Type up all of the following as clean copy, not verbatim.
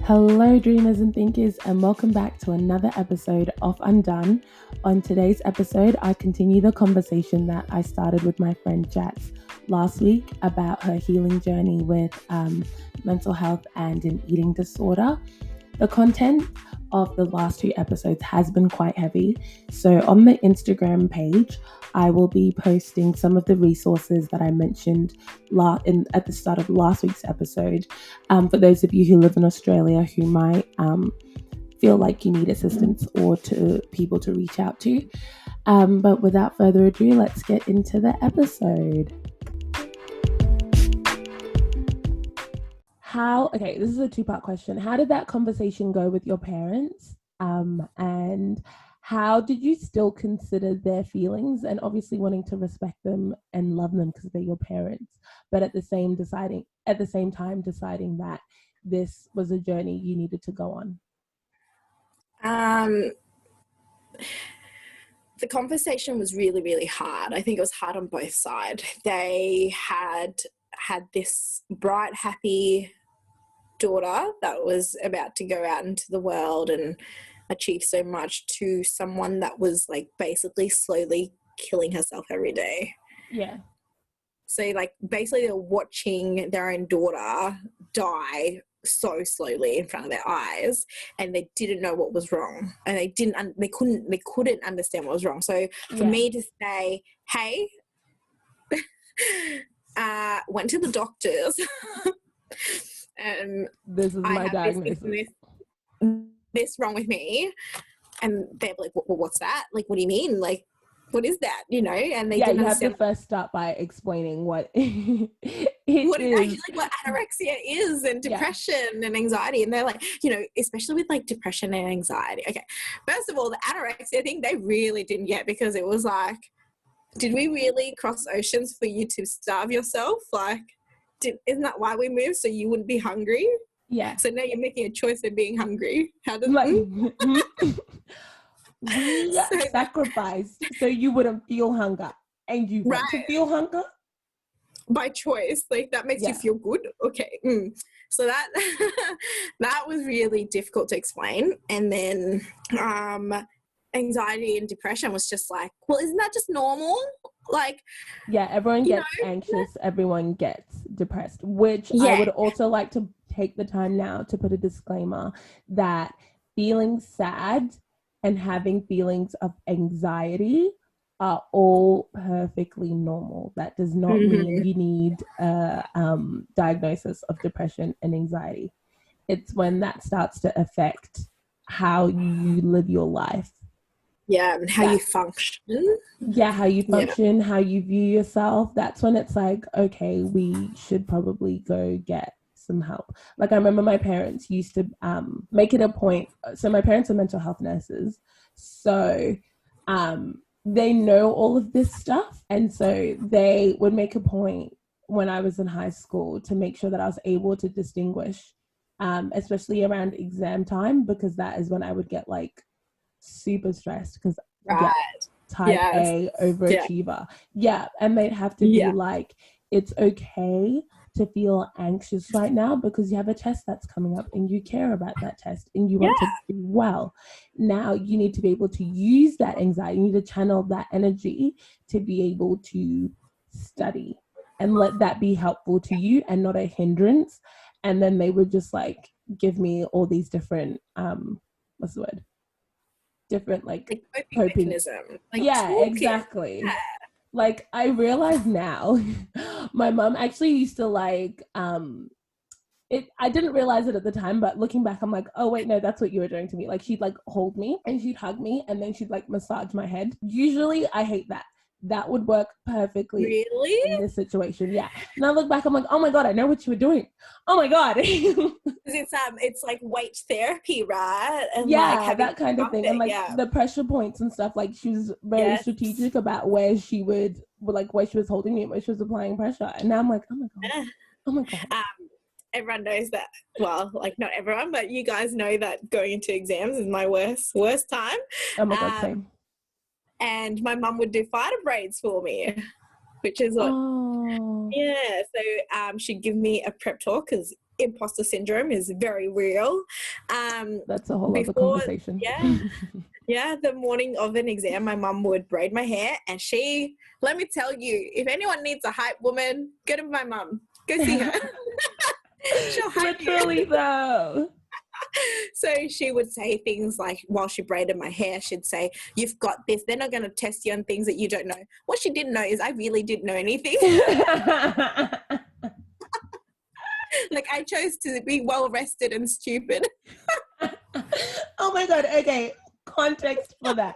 Hello, dreamers and thinkers, and welcome back to another episode of Undone. On today's episode, I continue the conversation that I started with my friend Jatz last week about her healing journey with mental health and an eating disorder. The content of the last two episodes has been quite heavy, so on the Instagram page, I will be posting some of the resources that I mentioned at the start of last week's episode. For those of you who live in Australia who might feel like you need assistance or to people to reach out to. But without further ado, let's get into the episode. Okay, this is a two-part question. How did that conversation go with your parents? And how did you still consider their feelings and obviously wanting to respect them and love them because they're your parents, but at the same time deciding that this was a journey you needed to go on? The conversation was really, really hard. I think it was hard on both sides. They had this bright, happy daughter that was about to go out into the world and achieve so much, to someone that was like basically slowly killing herself every day. Yeah. So like basically they're watching their own daughter die so slowly in front of their eyes, and they didn't know what was wrong, and they couldn't understand what was wrong. So for me to say, hey, went to the doctors and this is my diagnosis. This wrong with me, and they're like, well, what's that? Like, what do you mean? Like, what is that? You know? And they didn't understand. You have to first start by explaining what actually what anorexia is, and depression and anxiety. And they're like, you know, especially with like depression and anxiety. Okay, first of all, the anorexia thing they really didn't get, because it was like, did we really cross oceans for you to starve yourself? Like, isn't that why we moved? So you wouldn't be hungry? Yeah. So now you're making a choice of being hungry. How does we sacrificed so you wouldn't feel hunger, and you want to feel hunger by choice. Like, that makes you feel good. Okay. So that that was really difficult to explain. And then anxiety and depression was just like, well, isn't that just normal? Like, everyone gets anxious, everyone gets depressed, which I would also like to take the time now to put a disclaimer that feeling sad and having feelings of anxiety are all perfectly normal. That does not mean you need a diagnosis of depression and anxiety. It's when that starts to affect how you live your life. Yeah, and how you function. Yeah, how you function, how you view yourself. That's when it's like, okay, we should probably go get some help. Like, I remember my parents used to make it a point. So my parents are mental health nurses. So they know all of this stuff. And so they would make a point when I was in high school to make sure that I was able to distinguish, especially around exam time, because that is when I would get like super stressed because type A overachiever. And they'd have to be like, it's okay to feel anxious right now because you have a test that's coming up and you care about that test and you want to do well. Now you need to be able to use that anxiety, you need to channel that energy to be able to study and let that be helpful to you and not a hindrance. And then they would just like give me all these different what's the word? Different like coping mechanism. Like, exactly. Yeah. Like, I realize now, my mom actually used to like, I didn't realize it at the time, but looking back, I'm like, oh wait, no, that's what you were doing to me. Like, she'd like hold me and she'd hug me and then she'd like massage my head. Usually I hate that. That would work perfectly in this situation. Yeah. And I look back, I'm like, oh my God, I know what you were doing. Oh my God. It's like weight therapy, right? And like that kind of thing. And like the pressure points and stuff, like she was very strategic about where she was holding me, where she was applying pressure. And now I'm like, oh my God. Everyone knows that. Well, like not everyone, but you guys know that going into exams is my worst time. Oh my God, same. And my mum would do fighter braids for me, which is what, so she'd give me a prep talk because imposter syndrome is very real. That's a whole other conversation. Yeah, the morning of an exam, my mum would braid my hair, and let me tell you, if anyone needs a hype woman, go to my mum. Go see her. She'll hype Literally though. So she would say things like, while she braided my hair, she'd say, "You've got this. They're not going to test you on things that you don't know." What she didn't know is I really didn't know anything. Like, I chose to be well rested and stupid. Oh my God. Okay. Context for that.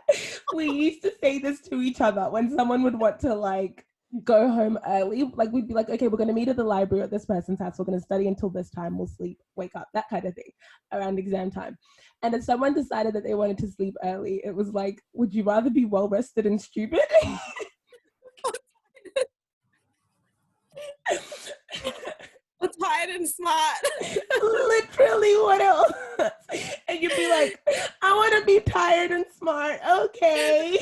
We used to say this to each other when someone would want to like go home early. Like, we'd be like, okay, we're going to meet at the library at this person's house. We're going to study until this time. We'll sleep, wake up, that kind of thing around exam time. And if someone decided that they wanted to sleep early, it was like, would you rather be well rested and stupid? Or tired and smart. Literally, what else? And you'd be like, I want to be tired and smart. Okay.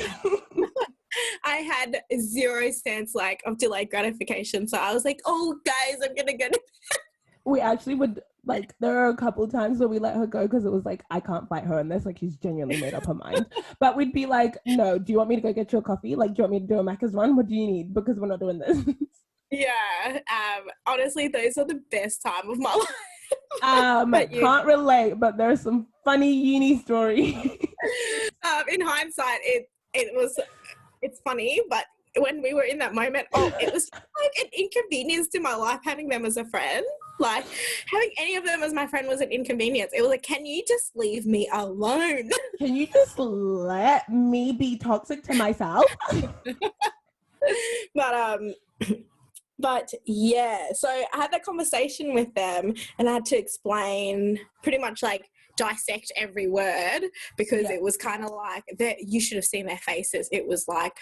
I had 0 sense like of delayed gratification. So I was like, oh guys, I'm going to go to bed. We actually would, like, there are a couple of times where we let her go because it was like, I can't fight her on this. Like, she's genuinely made up her mind. But we'd be like, no, do you want me to go get you a coffee? Like, do you want me to do a Macca's run? What do you need? Because we're not doing this. Yeah. Honestly, those are the best time of my life. Can't relate, but there's some funny uni stories. In hindsight, it's funny, but when we were in that moment, it was like an inconvenience to my life having them as a friend. Like, having any of them as my friend was an inconvenience. It was like, can you just leave me alone? Can you just let me be toxic to myself? But yeah, so I had that conversation with them, and I had to explain, pretty much like dissect every word, because it was kind of like that. You should have seen their faces. It was like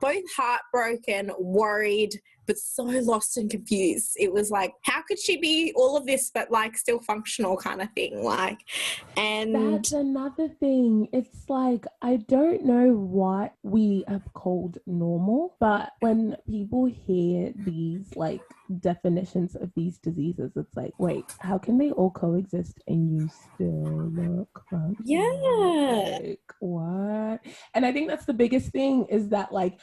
both heartbroken, worried, but so lost and confused. It was like, how could she be all of this but like still functional kind of thing? Like, and that's another thing. It's like, I don't know what we have called normal, but when people hear these like definitions of these diseases, it's like, wait, how can they all coexist and you still look functional? Yeah. Like, what? And I think that's the biggest thing, is that like,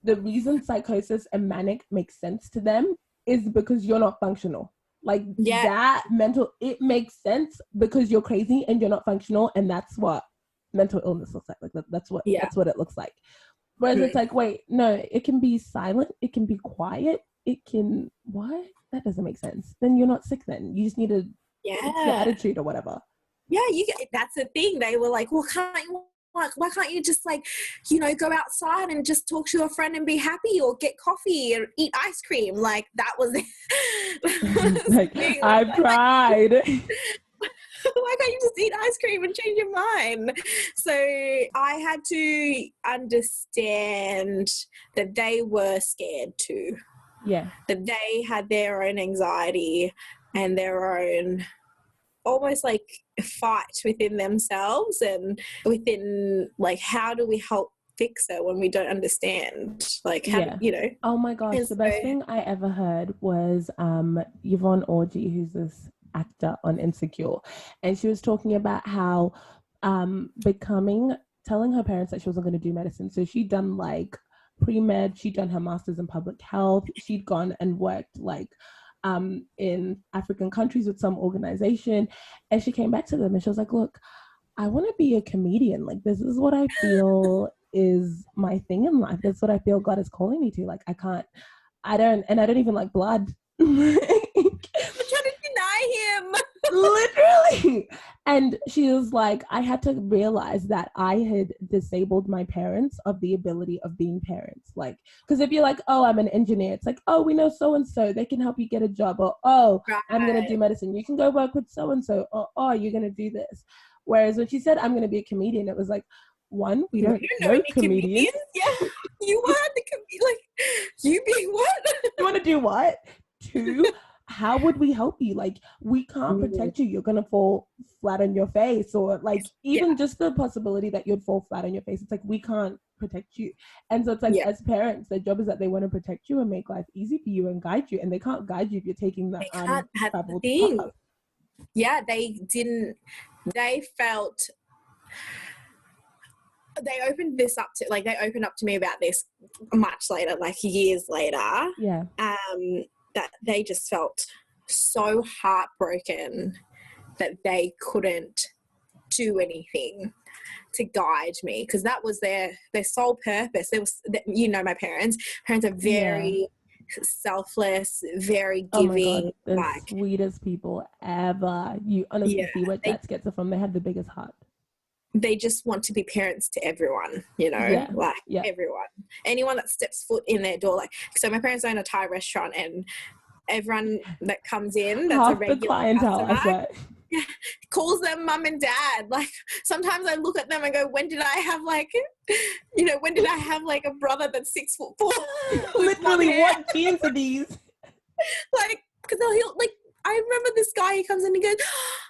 the reason psychosis and manic makes sense to them is because you're not functional. Like, that mental, it makes sense because you're crazy and you're not functional, and that's what mental illness looks like. Like, that's what it looks like. Whereas it's like, wait, no, it can be silent, it can be quiet, it can, what? That doesn't make sense. Then you're not sick then. You just need to fix your attitude or whatever. Yeah, that's the thing. They were like, well, why can't you just like, go outside and just talk to your friend and be happy, or get coffee or eat ice cream? Like, that was like, I've tried. Why can't you just eat ice cream and change your mind? So I had to understand that they were scared too. Yeah. That they had their own anxiety and their own almost like fight within themselves, and within like, how do we help fix it when we don't understand? Like, how Oh my gosh, the best thing I ever heard was Yvonne Orji, who's this actor on Insecure, and she was talking about how telling her parents that she wasn't going to do medicine. So she'd done like pre-med, she'd done her master's in public health, she'd gone and worked like in African countries with some organization, and she came back to them and she was like, look, I want to be a comedian. Like, this is what I feel is my thing in life. That's what I feel God is calling me to. Like, I don't even like blood. I'm trying to deny him. Literally. And she was like, I had to realize that I had disabled my parents of the ability of being parents. Like, because if you're like, oh, I'm an engineer, it's like, oh, we know so-and-so, they can help you get a job. Or, oh, I'm going to do medicine, you can go work with so-and-so. Or, oh, you're going to do this. Whereas when she said, I'm going to be a comedian, it was like, one, we don't know comedians. Yeah, you want the like, you being what? You want to do what? Two, how would we help you? Like, we can't protect you. You're going to fall flat on your face, or like even just the possibility that you'd fall flat on your face. It's like, we can't protect you. And so it's like, as parents, their job is that they want to protect you and make life easy for you and guide you. And they can't guide you if you're taking the untraveled path. Yeah, they didn't. They felt. They opened this up to, like, they opened up to me about this much later, like years later. Yeah. That they just felt so heartbroken that they couldn't do anything to guide me, because that was their sole purpose. There was, you know, my parents are very selfless, very giving. Oh my God, the sweetest people ever. You honestly see where Jatz gets it from. They have the biggest heart. They just want to be parents to everyone, you know, everyone. Anyone that steps foot in their door. Like, so my parents own a Thai restaurant, and everyone that comes in, that's half a regular the clientele, customer, calls them mum and dad. Like, sometimes I look at them and go, when did I have like a brother that's 6'4"? Literally, what genes are these? Like, because he'll like, I remember this guy, he comes in and he goes,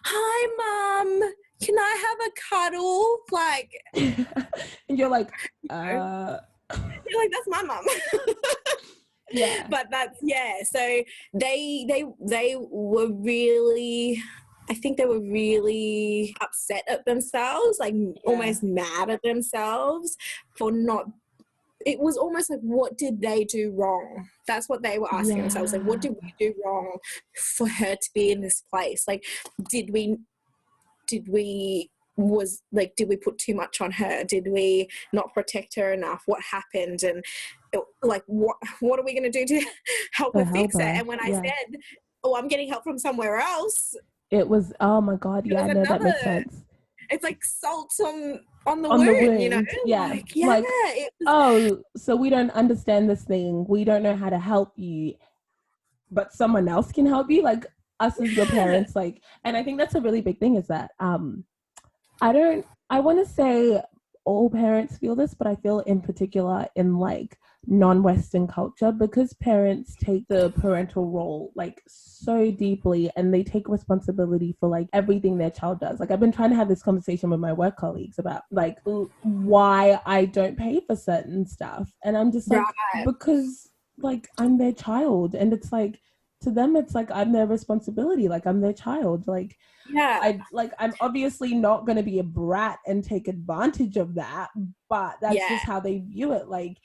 hi mum, can I have a cuddle? Like, and you're like, you're like, that's my mum. Yeah. But that's, so they were really, I think they were really upset at themselves, like almost mad at themselves for not, it was almost like, what did they do wrong? That's what they were asking themselves. Like, what did we do wrong for her to be in this place? Like, did we put too much on her? Did we not protect her enough? What happened? And like, what are we going to do to help her fix it? And when I said, oh, I'm getting help from somewhere else, it was, oh my God, that makes sense. It's like salt on the wound, you know? Oh, so we don't understand this thing. We don't know how to help you, but someone else can help you, like us as your parents. Like, and I think that's a really big thing, is that I want to say all parents feel this, but I feel in particular in like non-Western culture, because parents take the parental role like so deeply, and they take responsibility for like everything their child does. Like, I've been trying to have this conversation with my work colleagues about like why I don't pay for certain stuff, and I'm just like, because like I'm their child, and it's like, to them it's like I'm their responsibility, like I'm their child. Like, I'm obviously not going to be a brat and take advantage of that, but that's just how they view it. Like,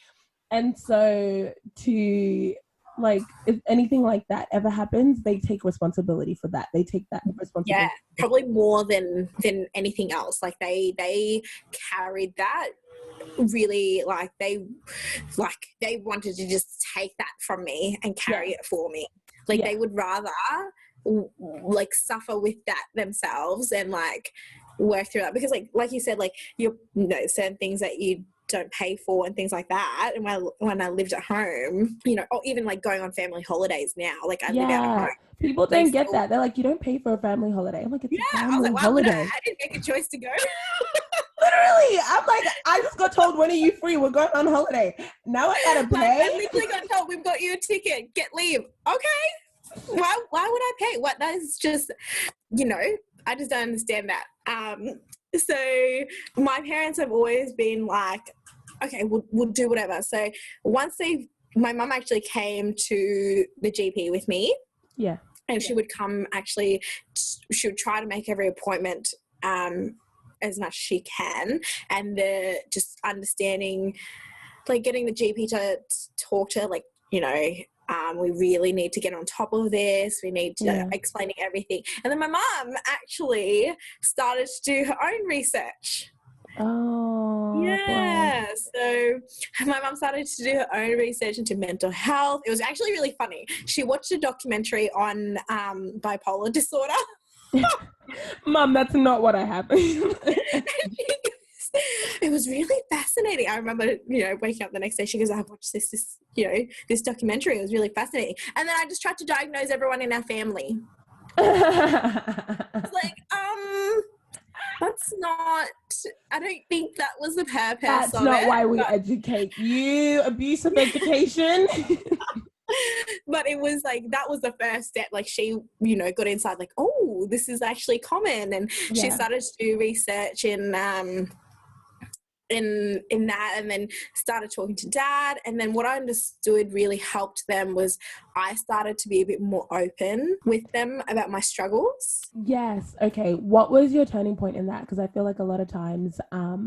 and so to like, if anything like that ever happens, they take responsibility for that. They take that responsibility. Yeah, probably more than anything else. Like, they carried that really, like they wanted to just take that from me and carry it for me. Like, they would rather like suffer with that themselves and like work through that, because like you said, like, you know, certain things that you don't pay for and things like that. And when I lived at home, you know, or even like going on family holidays now, like I live out at home. People don't get that. They're like, you don't pay for a family holiday. I'm like, it's a family I was like, holiday. I didn't make a choice to go. Literally, I'm like, I just got told, when are you free? We're going on holiday. Now I gotta pay. Like, I literally got told, we've got you a ticket, get leave. Okay, why would I pay? What? That is just, you know, I just don't understand that. So my parents have always been like, okay, we'll do whatever. So once my mum actually came to the GP with me. Yeah. And she would come, actually, she would try to make every appointment as much as she can. And just understanding, like getting the GP to talk to her, like, you know, we really need to get on top of this. We need to explaining everything. And then my mum actually started to do her own research. Oh, yeah. So my mum started to do her own research into mental health. It was actually really funny. She watched a documentary on bipolar disorder. Mum, that's not what I have. It was really fascinating. I remember, you know, waking up the next day, she goes, I've watched this, you know, this documentary. It was really fascinating. And then I just tried to diagnose everyone in our family. It's like, that's not, I don't think that was the purpose That's not why we educate you. Abusive education. But it was like, that was the first step. Like she, you know, got inside like, oh, this is actually common. And she started to do research in that, and then started talking to Dad. And then what I understood really helped them was I started to be a bit more open with them about my struggles. Yes. Okay. What was your turning point in that? Because I feel like a lot of times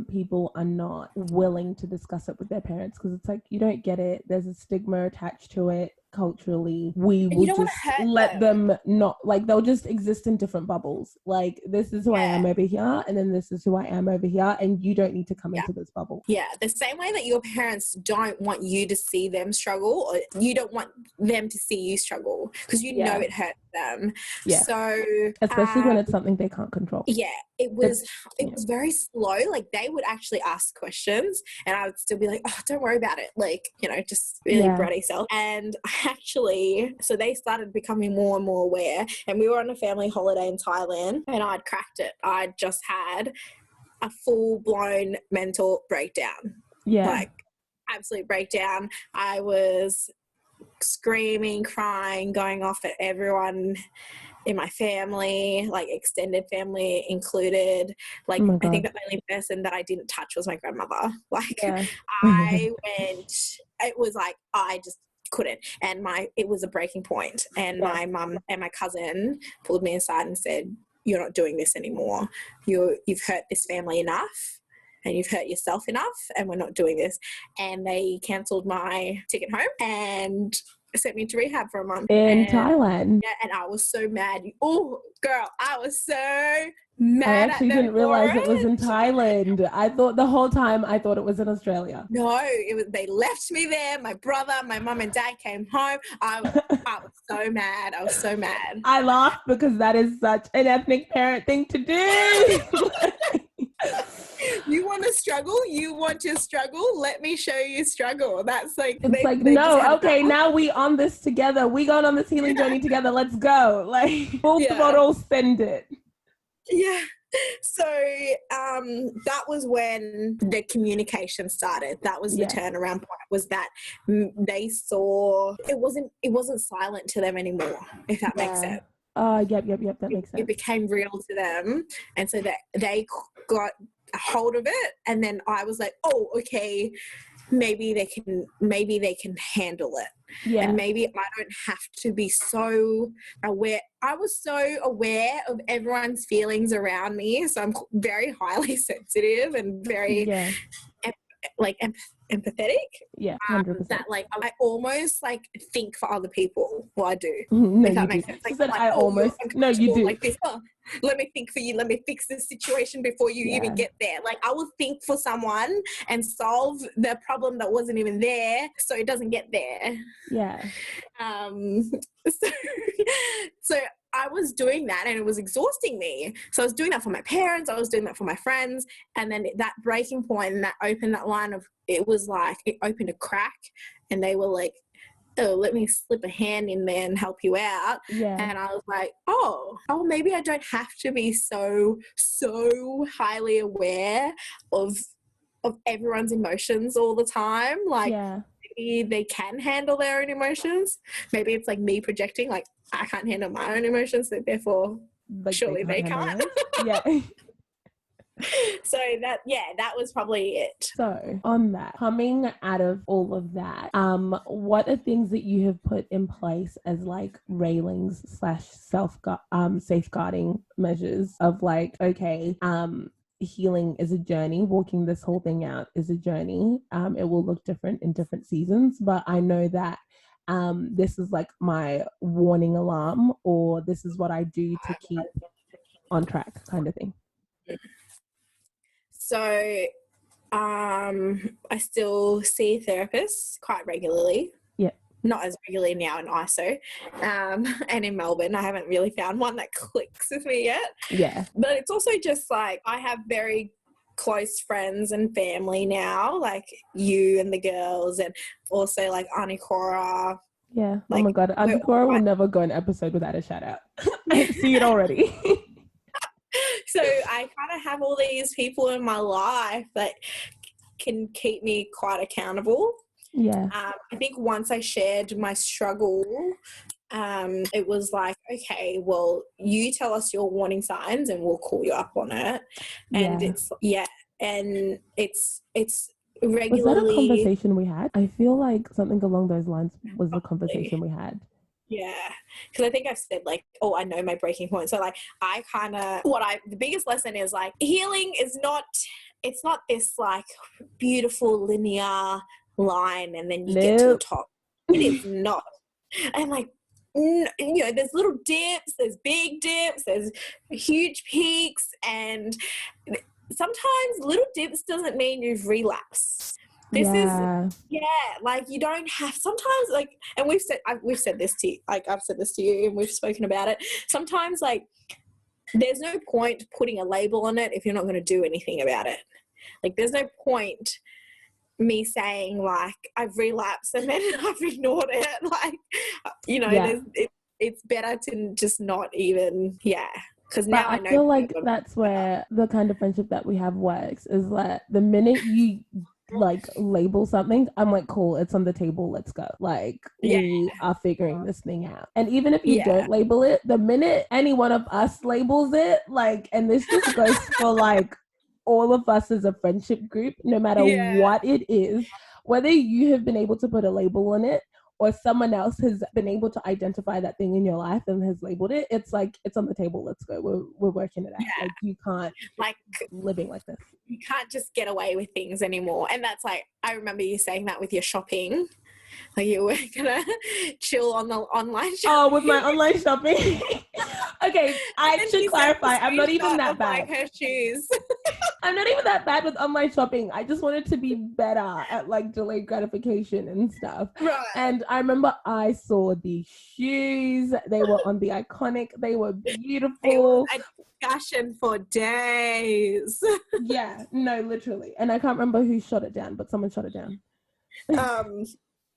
people are not willing to discuss it with their parents because it's like, you don't get it. There's a stigma attached to it. Culturally, we will just let them not, like, they'll just exist in different bubbles. Like, this is who I am over here, and then this is who I am over here, and you don't need to come into this bubble. Yeah, the same way that your parents don't want you to see them struggle, or you don't want them to see you struggle because you know it hurts them. Yeah. So especially when it's something they can't control. Yeah, it was very slow. Like, they would actually ask questions and I would still be like, oh, don't worry about it. Like, you know, just really bratty self. And actually, so they started becoming more and more aware, and we were on a family holiday in Thailand and I'd cracked it. I'd just had a full-blown mental breakdown. Yeah. Like, absolute breakdown. I was screaming, crying, going off at everyone in my family, like extended family included. Like, I think the only person that I didn't touch was my grandmother. Like, I went, it was like, I just couldn't. And it was a breaking point. And my mum and my cousin pulled me aside and said, you're not doing this anymore. You've hurt this family enough, and you've hurt yourself enough, and we're not doing this. And they cancelled my ticket home and sent me to rehab for a month. In Thailand? Yeah, and I was so mad. Oh, girl, I was so mad. I actually didn't realize it was in Thailand. I thought the whole time it was in Australia. No, they left me there. My brother, my mum and dad came home. I was so mad. I was so mad. I laughed because that is such an ethnic parent thing to do. You want to struggle? You want to struggle? Let me show you struggle. That's like, it's like, no, okay, now we on this together. We going on this healing journey together. Let's go. Like, full throttle, send it. Yeah. So that was when the communication started. That was the turnaround point, was that they saw it wasn't silent to them anymore, if that makes sense. Yep, that makes sense. It became real to them, and so that they got a hold of it, and then I was like, oh, okay, maybe they can handle it. Yeah. And maybe I don't have to be so aware. I was so aware of everyone's feelings around me, so I'm very highly sensitive and very empathetic. Yeah, 100%. That, like, I almost, like, think for other people. Well, I do. No, if that you makes do. sense. Like, I almost. No, you do. Like this. Oh, let me think for you. Let me fix this situation before you even get there. Like, I will think for someone and solve the problem that wasn't even there, so it doesn't get there. Yeah. So I was doing that, and it was exhausting me. So I was doing that for my parents. I was doing that for my friends. And then that breaking point, and that opened that line of, it was like, it opened a crack, and they were like, oh, let me slip a hand in there and help you out. Yeah. And I was like, oh, maybe I don't have to be so highly aware of everyone's emotions all the time. Like, maybe they can handle their own emotions. Maybe it's like me projecting, like, I can't handle my own emotions, so therefore, like, surely they can't. Yeah. So that was probably it. So on that, coming out of all of that, what are things that you have put in place as, like, railings / safeguarding measures of, like, okay, healing is a journey, walking this whole thing out is a journey. It will look different in different seasons, but I know that this is like my warning alarm, or this is what I do to keep on track, kind of thing. So I still see therapists quite regularly. Yeah. Not as regularly now in ISO and in Melbourne. I haven't really found one that clicks with me yet. Yeah. But it's also just like, I have very close friends and family now, like you and the girls, and also like Auntie Cora. Yeah. Like, oh my God. Auntie Cora will never go an episode without a shout out. I see it already. So I kind of have all these people in my life that can keep me quite accountable. Yeah. I think once I shared my struggle, it was like, okay, well, you tell us your warning signs and we'll call you up on it. And it's regularly. Was that a conversation we had? I feel like something along those lines was the conversation we had. Yeah, because I think I've said like, oh, I know my breaking point. So like, the biggest lesson is like, healing is not, it's not this like beautiful linear line and then you get to the top. It is not. And like, there's little dips, there's big dips, there's huge peaks, and sometimes little dips doesn't mean you've relapsed. Like you don't have, sometimes like, and we've said this to you, like I've said this to you and we've spoken about it. Sometimes like there's no point putting a label on it if you're not going to do anything about it. Like there's no point me saying like I've relapsed and then I've ignored it. Like, it's better to just not even, because now I know. I feel like that's where the kind of friendship that we have works, is that the minute you like label something, I'm like, cool, it's on the table, let's go. Like we are figuring this thing out. And even if you don't label it, the minute any one of us labels it, like, and this just goes for like all of us as a friendship group, no matter what it is, whether you have been able to put a label on it or someone else has been able to identify that thing in your life and has labeled it, it's like, it's on the table, let's go. We're working it out. Like you can't like living like this. You can't just get away with things anymore. And that's like, I remember you saying that with your shopping. Like you were gonna chill on the online shopping. Oh, with my online shopping. Okay, I should clarify. I'm not even that bad. Like her shoes. I'm not even that bad with online shopping. I just wanted to be better at like delayed gratification and stuff. Right. And I remember I saw these shoes. They were on the Iconic. They were beautiful. A discussion for days. Yeah, no, literally. And I can't remember who shot it down, but someone shot it down.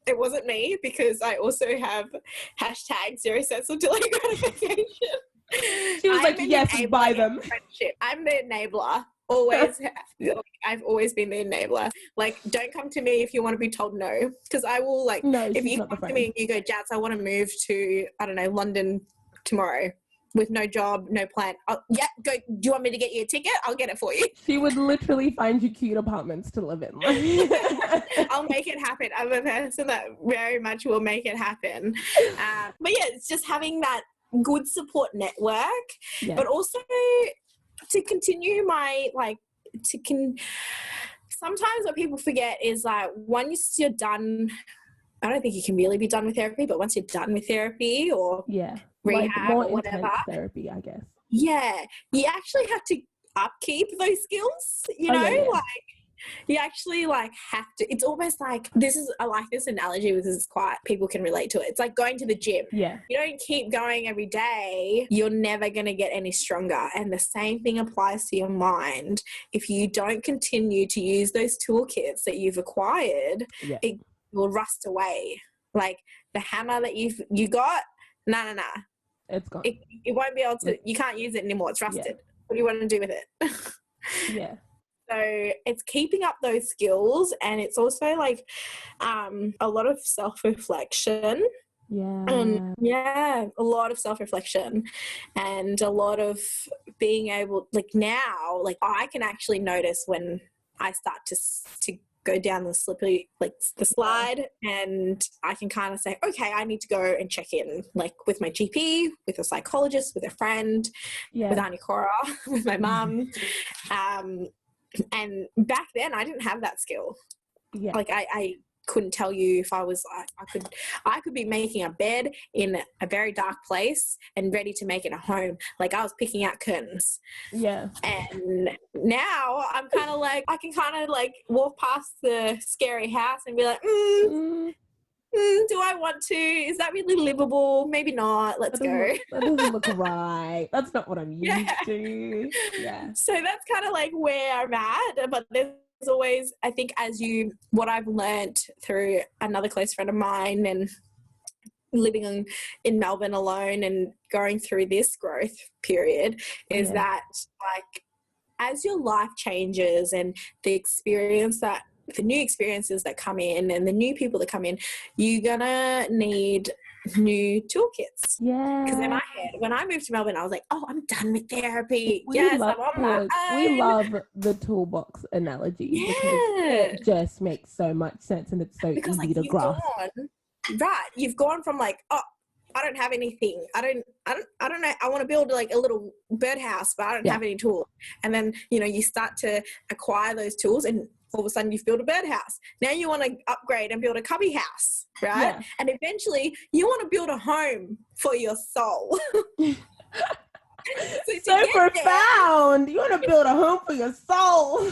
It wasn't me, because I also have #0 cents of delayed gratification. She was like, yes, buy them. Friendship. I'm the enabler. Always. I've always been the enabler. Like, don't come to me if you want to be told no, because I will, like, if you come to me and you go, Jatz, I want to move to, I don't know, London tomorrow with no job, no plan. Go. Do you want me to get you a ticket? I'll get it for you. She would literally find you cute apartments to live in. I'll make it happen. I'm a person that very much will make it happen. But yeah, it's just having that good support network, but also to continue my, like, sometimes what people forget is like, once you're done, I don't think you can really be done with therapy, but once you're done with therapy or rehab, like more or whatever, intense therapy, I guess. Yeah, you actually have to upkeep those skills, like you actually like have to. It's almost like, I like this analogy because it's quite, people can relate to it. It's like going to the gym. Yeah. You don't keep going every day, you're never going to get any stronger. And the same thing applies to your mind. If you don't continue to use those toolkits that you've acquired, it will rust away. Like the hammer that you got, nah. It's gone. It won't be able to, you can't use it anymore. It's rusted. What do you want to do with it? Yeah. So it's keeping up those skills, and it's also like a lot of self-reflection. A lot of self-reflection, and a lot of being able, like now, like I can actually notice when I start to go down the slippery, like the slide, and I can kind of say, okay, I need to go and check in, like with my GP, with a psychologist, with a friend, with Auntie Cora, with my mum. And back then I didn't have that skill. Like I couldn't tell you if I was like, I could be making a bed in a very dark place and ready to make it a home. Like I was picking out curtains. Yeah. And now I'm kind of like, I can kind of like walk past the scary house and be like, do I want to? Is that really livable? Maybe not. Let's go. That doesn't look right. That's not what I'm used to. Yeah. So that's kind of like where I'm at. But there's always, I think, what I've learned through another close friend of mine and living in Melbourne alone and going through this growth period is that, like, as your life changes and the experience that the new experiences that come in and the new people that come in, you're gonna need new toolkits. Yeah. Because in my head, when I moved to Melbourne, I was like, oh, I'm done with therapy. I'm on my own. We love the toolbox analogy because it just makes so much sense and it's so easy to grasp. You've gone from like, oh, I don't have anything. I don't know. I want to build like a little birdhouse, but I don't have any tools. And then, you start to acquire those tools and all of a sudden you've built a birdhouse. Now you want to upgrade and build a cubby house, right? Yeah. And eventually you want to build a home for your soul. so profound. You want to build a home for your soul.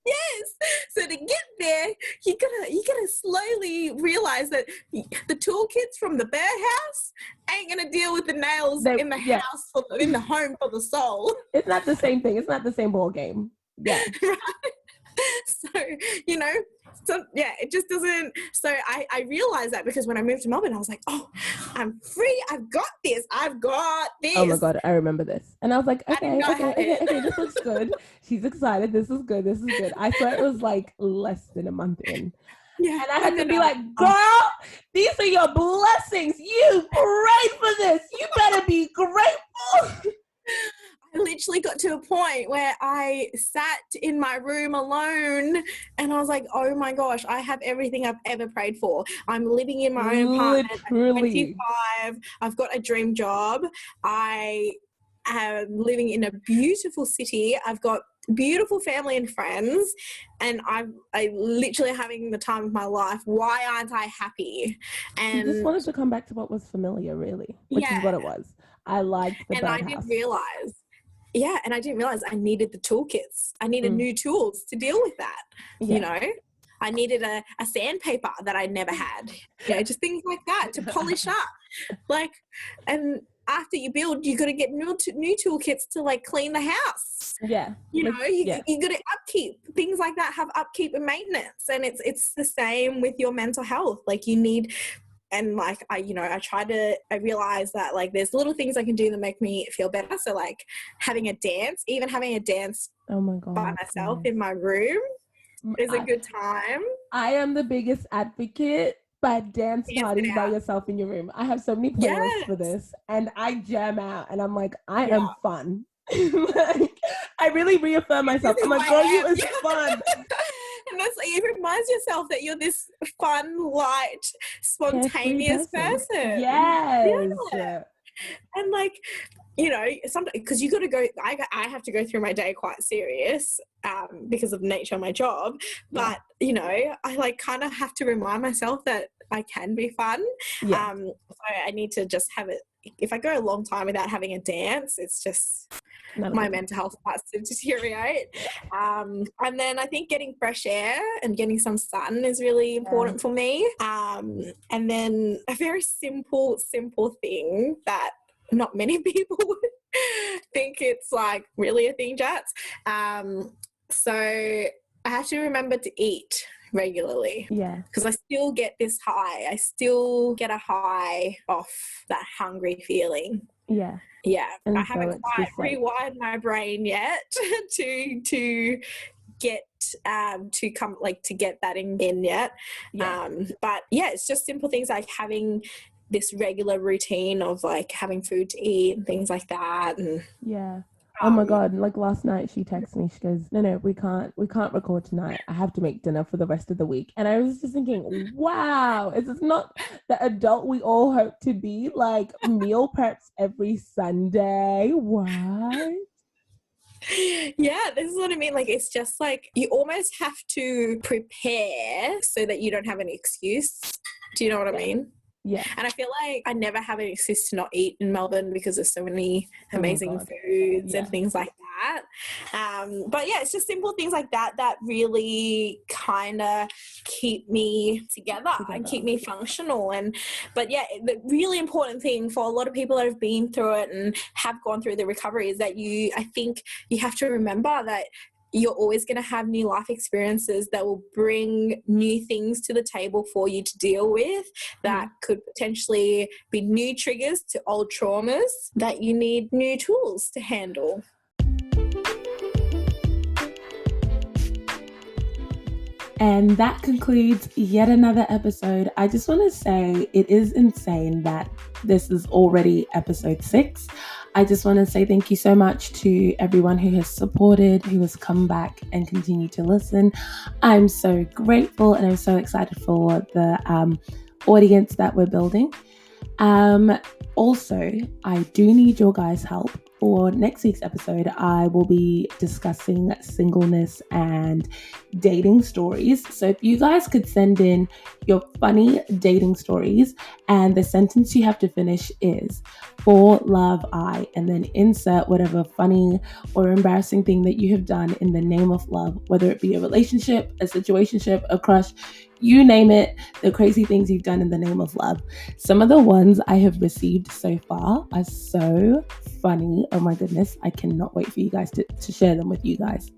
Yes. So to get there, you gotta slowly realize that the toolkits from the birdhouse ain't gonna deal with the nails in the house in the home for the soul. It's not the same thing. It's not the same ball game. Yeah. Right. So, it just doesn't. So I realized that because when I moved to Melbourne, I was like, oh, I'm free. I've got this. Oh my God, I remember this. And I was like, okay, this looks good. She's excited. This is good. I swear it was like less than a month in. Yeah, and I had to be like, girl, these are your blessings. You prayed for this. You better be grateful. I literally got to a point where I sat in my room alone and I was like, oh my gosh, I have everything I've ever prayed for. I'm living in my own apartment. I'm 25. I've got a dream job. I am living in a beautiful city. I've got beautiful family and friends, and I'm literally having the time of my life. Why aren't I happy? And you just wanted to come back to what was familiar, really, which is what it was. I liked the birdhouse. And I didn't realize I needed the toolkits. I needed new tools to deal with that. I needed a sandpaper that I never had. Just things like that to polish up. And after you build, you got to get new toolkits to like clean the house. Yeah. You got to upkeep. Things like that have upkeep and maintenance. And it's the same with your mental health. Like you need. And like, I realized that like there's little things I can do that make me feel better. So like having a dance oh my God, by myself in my room is a good time. I am the biggest advocate by dance parties by yourself in your room. I have so many playlists for this and I jam out and I'm like, I am fun. Like, I really reaffirm myself. I'm like, girl, you is fun. And that's like, it reminds yourself that you're this fun, light, spontaneous person. Yes. Yeah. And like, sometimes because you got to go. I have to go through my day quite serious because of the nature of my job. But I like kind of have to remind myself that I can be fun. Yeah. So I need to just have it. If I go a long time without having a dance, it's just my mental health starts to deteriorate. And then I think getting fresh air and getting some sun is really important for me. And then a very simple thing that not many people would think it's like really a thing, Jatz. So I have to remember to eat regularly. Yeah. Because I still get this high. I still get a high off that hungry feeling. Yeah. Yeah. And I haven't quite rewired my brain yet to get to get that in yet. Yeah. But yeah, it's just simple things like having this regular routine of like having food to eat and things like that. And yeah. Oh my God, like last night she texted me, she goes, no, we can't record tonight. I have to make dinner for the rest of the week. And I was just thinking, wow, is this not the adult we all hope to be? Like meal preps every Sunday. What? Yeah, this is what I mean. Like, it's just like you almost have to prepare so that you don't have an excuse. Do you know what I mean? Yeah. And I feel like I never have an excuse to not eat in Melbourne because there's so many amazing foods and things like that. But yeah, it's just simple things like that really kind of keep me together and keep me functional. But yeah, the really important thing for a lot of people that have been through it and have gone through the recovery is that I think you have to remember that you're always going to have new life experiences that will bring new things to the table for you to deal with that could potentially be new triggers to old traumas that you need new tools to handle. And that concludes yet another episode. I just want to say it is insane that this is already episode 6. I just want to say thank you so much to everyone who has supported, who has come back and continued to listen. I'm so grateful and I'm so excited for the audience that we're building. Also, I do need your guys' help. For next week's episode, I will be discussing singleness and dating stories. So if you guys could send in your funny dating stories, and the sentence you have to finish is "for love I," and then insert whatever funny or embarrassing thing that you have done in the name of love, whether it be a relationship, a situationship, a crush, you name it, the crazy things you've done in the name of love. Some of the ones I have received so far are so funny. Oh my goodness. I cannot wait for you guys to share them with you guys.